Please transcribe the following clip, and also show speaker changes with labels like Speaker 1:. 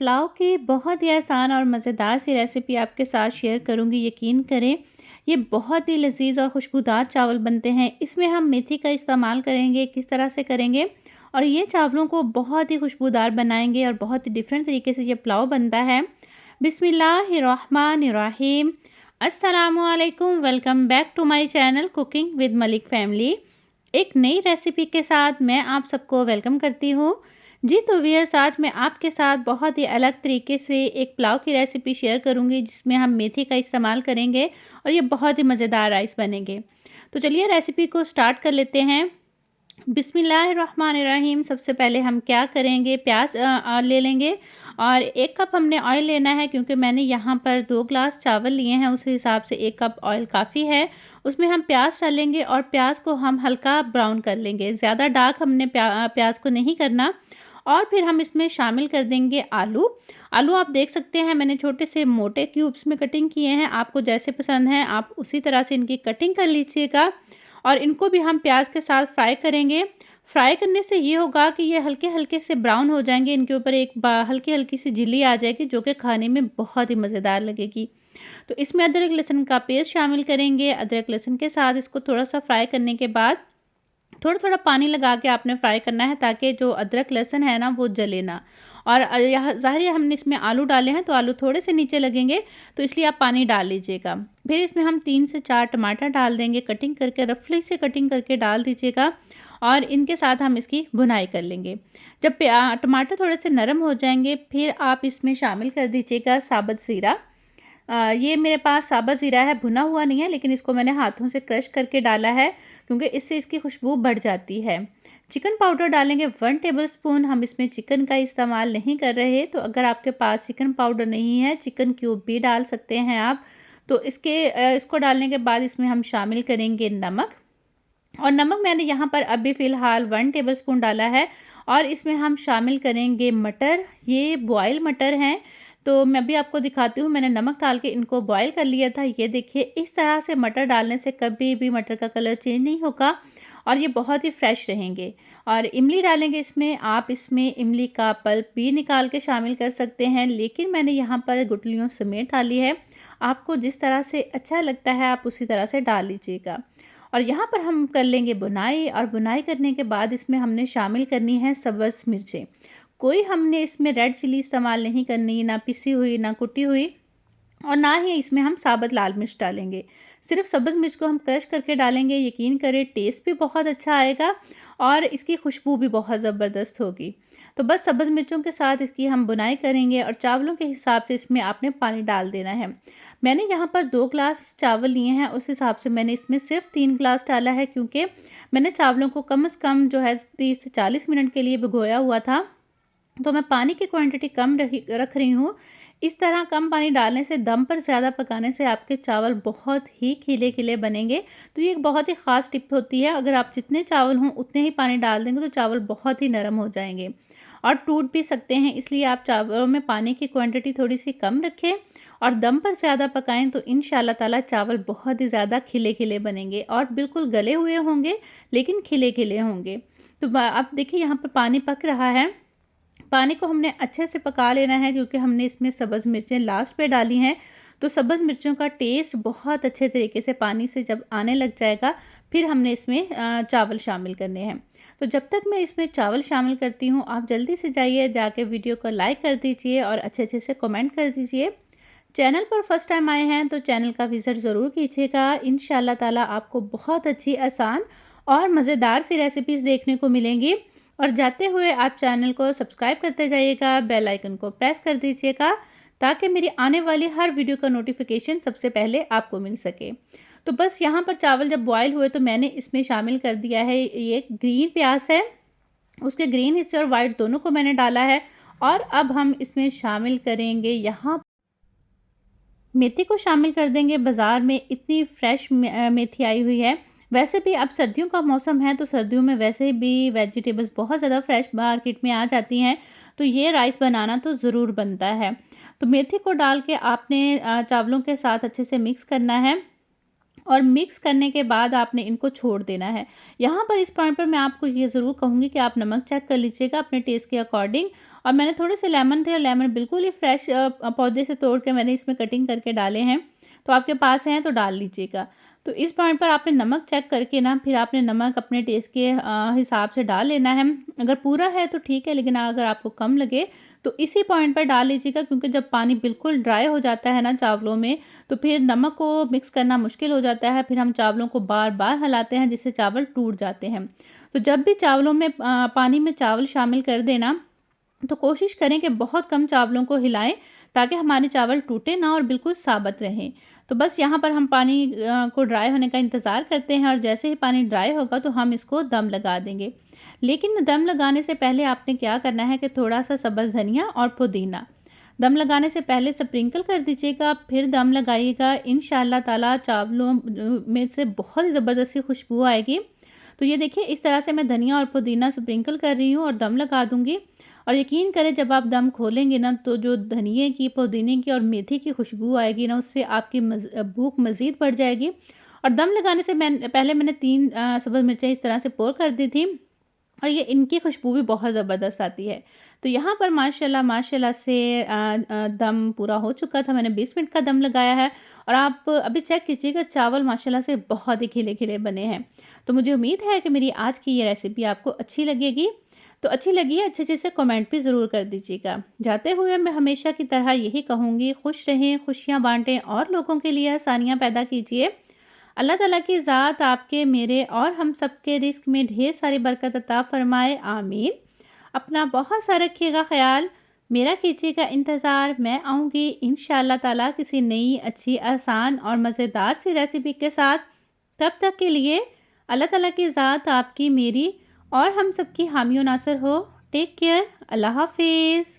Speaker 1: पुलाव की बहुत ही आसान और मज़ेदार सी रेसिपी आपके साथ शेयर करूँगी। यकीन करें, ये बहुत ही लज़ीज़ और खुशबूदार चावल बनते हैं। इसमें हम मेथी का इस्तेमाल करेंगे, किस तरह से करेंगे और ये चावलों को बहुत ही खुशबूदार बनाएँगे और बहुत ही डिफरेंट तरीके से ये पुलाव बनता है। बिस्मिल्लाहिर्रहमानिर्रहीम। अस्सलामु अलैकुम, welcome back to my channel cooking with Malik family. एक नई रेसिपी के साथ मैं आप सबको वेलकम करती हूँ। जी तो व्यूअर्स, आज मैं आपके साथ बहुत ही अलग तरीके से एक पुलाव की रेसिपी शेयर करूँगी जिसमें हम मेथी का इस्तेमाल करेंगे और ये बहुत ही मज़ेदार राइस बनेंगे। तो चलिए रेसिपी को स्टार्ट कर लेते हैं। बिस्मिल्लाहिर्रहमानिर्रहीम। सबसे पहले हम क्या करेंगे, प्याज ले लेंगे और 1 कप हमने ऑयल लेना है क्योंकि मैंने यहाँ पर 2 ग्लास चावल लिए हैं, उस हिसाब से 1 कप ऑयल काफ़ी है। उसमें हम प्याज डालेंगे और प्याज को हम हल्का ब्राउन कर लेंगे, ज़्यादा डार्क हमने प्याज को नहीं करना। और फिर हम इसमें शामिल कर देंगे आलू। आलू आप देख सकते हैं मैंने छोटे से मोटे क्यूब्स में कटिंग किए हैं, आपको जैसे पसंद है आप उसी तरह से इनकी कटिंग कर लीजिएगा और इनको भी हम प्याज के साथ फ्राई करेंगे। फ्राई करने से ये होगा कि ये हल्के-हल्के से ब्राउन हो जाएँगे, इनके ऊपर एक हल्की-हल्की सी झिल्ली आ जाएगी जो कि खाने में बहुत ही मज़ेदार लगेगी। तो इसमें अदरक लहसुन का पेस्ट शामिल करेंगे। अदरक लहसुन के साथ इसको थोड़ा-सा फ्राई करने के बाद थोड़ा-थोड़ा पानी लगा के आपने फ्राई करना है ताकि जो अदरक लहसुन है ना वो जले ना। और यहाँ ज़ाहिर है हमने इसमें आलू डाले हैं तो आलू थोड़े से नीचे लगेंगे, तो इसलिए आप पानी डाल लीजिएगा। फिर इसमें हम 3 से 4 टमाटर डाल देंगे, कटिंग करके रफली से कटिंग करके डाल दीजिएगा और इनके साथ हम इसकी भुनाई कर लेंगे। जब टमाटर थोड़े से नरम हो जाएंगे फिर आप इसमें शामिल कर दीजिएगा साबुत ज़ीरा। ये मेरे पास साबुत ज़ीरा है, भुना हुआ नहीं है, लेकिन इसको मैंने हाथों से क्रश करके डाला है क्योंकि इससे इसकी खुशबू बढ़ जाती है। चिकन पाउडर डालेंगे 1 टेबलस्पून, हम इसमें चिकन का इस्तेमाल नहीं कर रहे, तो अगर आपके पास चिकन पाउडर नहीं है, चिकन क्यूब भी डाल सकते हैं आप। तो इसको डालने के बाद इसमें हम शामिल करेंगे नमक। और नमक मैंने यहाँ पर अभी फ़िलहाल 1 टेबलस्पून डाला है और इसमें हम शामिल करेंगे मटर। ये बॉयल मटर हैं, तो मैं भी आपको दिखाती हूँ। मैंने नमक डाल के इनको बॉयल कर लिया था। ये देखिए, इस तरह से मटर डालने से कभी भी मटर का कलर चेंज नहीं होगा और ये बहुत ही फ्रेश रहेंगे। और इमली डालेंगे इसमें, आप इसमें इमली का पल्प भी निकाल के शामिल कर सकते हैं, लेकिन मैंने यहाँ पर गुठलियों समेत डाली है। आपको जिस तरह से अच्छा लगता है आप उसी तरह से डाल लीजिएगा। और यहाँ पर हम कर लेंगे बुनाई और बुनाई करने के बाद इसमें हमने शामिल करनी है सब्ज़ मिर्चें। कोई हमने इसमें रेड चिली इस्तेमाल नहीं करनी, ना पिसी हुई ना कुटी हुई और ना ही इसमें हम साबुत लाल मिर्च डालेंगे। सिर्फ सब्ज़ मिर्च को हम क्रश करके डालेंगे। यकीन करें टेस्ट भी बहुत अच्छा आएगा और इसकी खुशबू भी बहुत ज़बरदस्त होगी। तो बस सब्ज़ मिर्चों के साथ इसकी हम बुनाई करेंगे और चावलों के हिसाब से इसमें आपने पानी डाल देना है। मैंने यहाँ पर 2 ग्लास चावल लिए हैं, उस हिसाब से मैंने इसमें सिर्फ 3 ग्लास डाला है क्योंकि मैंने चावलों को कम से कम जो है 30 से 40 मिनट के लिए भिगोया हुआ था। तो मैं पानी की क्वांटिटी कम रख रही हूँ। इस तरह कम पानी डालने से, दम पर ज़्यादा पकाने से आपके चावल बहुत ही खिले-खिले बनेंगे। तो ये एक बहुत ही ख़ास टिप होती है, अगर आप जितने चावल हों उतने ही पानी डाल देंगे तो चावल बहुत ही नरम हो जाएँगे और टूट भी सकते हैं। इसलिए आप चावलों में पानी की क्वांटिटी थोड़ी-सी कम रखें और दम पर ज़्यादा पकाएँ तो इंशाअल्लाह ताला चावल बहुत ही ज़्यादा खिले-खिले बनेंगे और बिल्कुल गले हुए होंगे लेकिन खिले-खिले होंगे। तो अब देखिए यहाँ पर पानी पक रहा है। पानी को हमने अच्छे से पका लेना है क्योंकि हमने इसमें सब्ज़ मिर्चें लास्ट पे डाली हैं, तो सब्ज़ मिर्चों का टेस्ट बहुत अच्छे तरीके से पानी से जब आने लग जाएगा फिर हमने इसमें चावल शामिल करने हैं। तो जब तक मैं इसमें चावल शामिल करती हूँ आप जल्दी से जाइए, जाके वीडियो को लाइक कर दीजिए और अच्छे-अच्छे से कमेंट कर दीजिए। चैनल पर फर्स्ट टाइम आए हैं तो चैनल का विज़िट ज़रूर कीजिएगा। इंशाअल्लाह ताला आपको बहुत अच्छी, आसान और मज़ेदार सी रेसिपीज़ देखने को मिलेंगी। और जाते हुए आप चैनल को सब्सक्राइब करते जाइएगा, बेल आइकन को प्रेस कर दीजिएगा ताकि मेरी आने वाली हर वीडियो का नोटिफिकेशन सबसे पहले आपको मिल सके। तो बस यहाँ पर चावल जब बॉयल हुए तो मैंने इसमें शामिल कर दिया है, ये ग्रीन प्याज है, उसके ग्रीन हिस्से और वाइट दोनों को मैंने डाला है। और अब हम इसमें शामिल करेंगे, यहाँ मेथी को शामिल कर देंगे। बाज़ार में इतनी फ्रेश मेथी आई हुई है। वैसे भी अब सर्दियों का मौसम है तो सर्दियों में वैसे भी वेजिटेबल्स बहुत ज़्यादा फ्रेश मार्केट में आ जाती हैं, तो ये राइस बनाना तो ज़रूर बनता है। तो मेथी को डाल के आपने चावलों के साथ अच्छे से मिक्स करना है और मिक्स करने के बाद आपने इनको छोड़ देना है। यहाँ पर इस पॉइंट पर मैं आपको ये ज़रूर कहूँगी कि आप नमक चेक कर लीजिएगा अपने टेस्ट के अकॉर्डिंग और मैंने थोड़े से लेमन थे और लेमन बिल्कुल ही फ्रेश पौधे से तोड़ के मैंने इसमें कटिंग करके डाले हैं। तो आपके पास हैं तो डाल लीजिएगा। तो इस पॉइंट पर आपने नमक चेक करके ना फिर आपने नमक अपने टेस्ट के हिसाब से डाल लेना है। अगर पूरा है तो ठीक है, लेकिन अगर आपको कम लगे तो इसी पॉइंट पर डाल लीजिएगा, क्योंकि जब पानी बिल्कुल ड्राई हो जाता है ना चावलों में, तो फिर नमक को मिक्स करना मुश्किल हो जाता है। फिर हम चावलों को बार-बार हिलाते हैं जिससे चावल टूट जाते हैं। तो जब भी चावलों में पानी में चावल शामिल कर दें ना, तो कोशिश करें कि बहुत कम चावलों को हिलाएँ, ताकि हमारे चावल टूटे ना और बिल्कुल साबुत रहें। तो बस यहाँ पर हम पानी को ड्राई होने का इंतज़ार करते हैं, और जैसे ही पानी ड्राई होगा तो हम इसको दम लगा देंगे। लेकिन दम लगाने से पहले आपने क्या करना है कि थोड़ा-सा सब्ज़ धनिया और पुदीना दम लगाने से पहले स्प्रिंकल कर दीजिएगा, फिर दम लगाइएगा। इंशाअल्लाह ताला चावलों में से बहुत ही ज़बरदस्त सी खुशबू आएगी। तो ये देखिए, इस तरह से मैं धनिया और पुदीना स्प्रिंकल कर रही हूँ और दम लगा दूँगी। और यकीन करें, जब आप दम खोलेंगे ना, तो जो धनिये की, पुदीने की और मेथी की खुशबू आएगी ना, उससे आपकी भूख मज़ीद बढ़ जाएगी। और दम लगाने से मैंने 3 सब्ज़ मिर्चें इस तरह से पोर कर दी थी, और ये इनकी खुशबू भी बहुत ज़बरदस्त आती है। तो यहाँ पर माशाल्लाह माशाल्लाह से दम पूरा हो चुका था। मैंने 20 मिनट का दम लगाया है, और आप अभी चेक कीजिएगा, चावल माशाल्लाह से बहुत ही खिले-खिले बने हैं। तो मुझे उम्मीद है कि मेरी आज की ये रेसिपी आपको अच्छी लगेगी। तो अच्छी लगी है, अच्छे से कमेंट भी ज़रूर कर दीजिएगा। जाते हुए मैं हमेशा की तरह यही कहूँगी, खुश रहें, खुशियाँ बाँटें और लोगों के लिए आसानियाँ पैदा कीजिए। अल्लाह ताला की ज़ात आपके, मेरे और हम सबके रिज़्क में ढेर सारी बरकत अता फ़रमाए, आमीन। अपना बहुत सा रखिएगा ख़याल, मेरा कीजिएगा इंतज़ार। मैं आऊँगी इंशाअल्लाह ताला किसी नई, अच्छी, आसान और मज़ेदार सी रेसिपी के साथ। तब तक के लिए अल्लाह ताला की ज़ात आपकी, मेरी और हम सबकी हामी और नासिर हो। Take care. अल्लाह हाफ़िज़।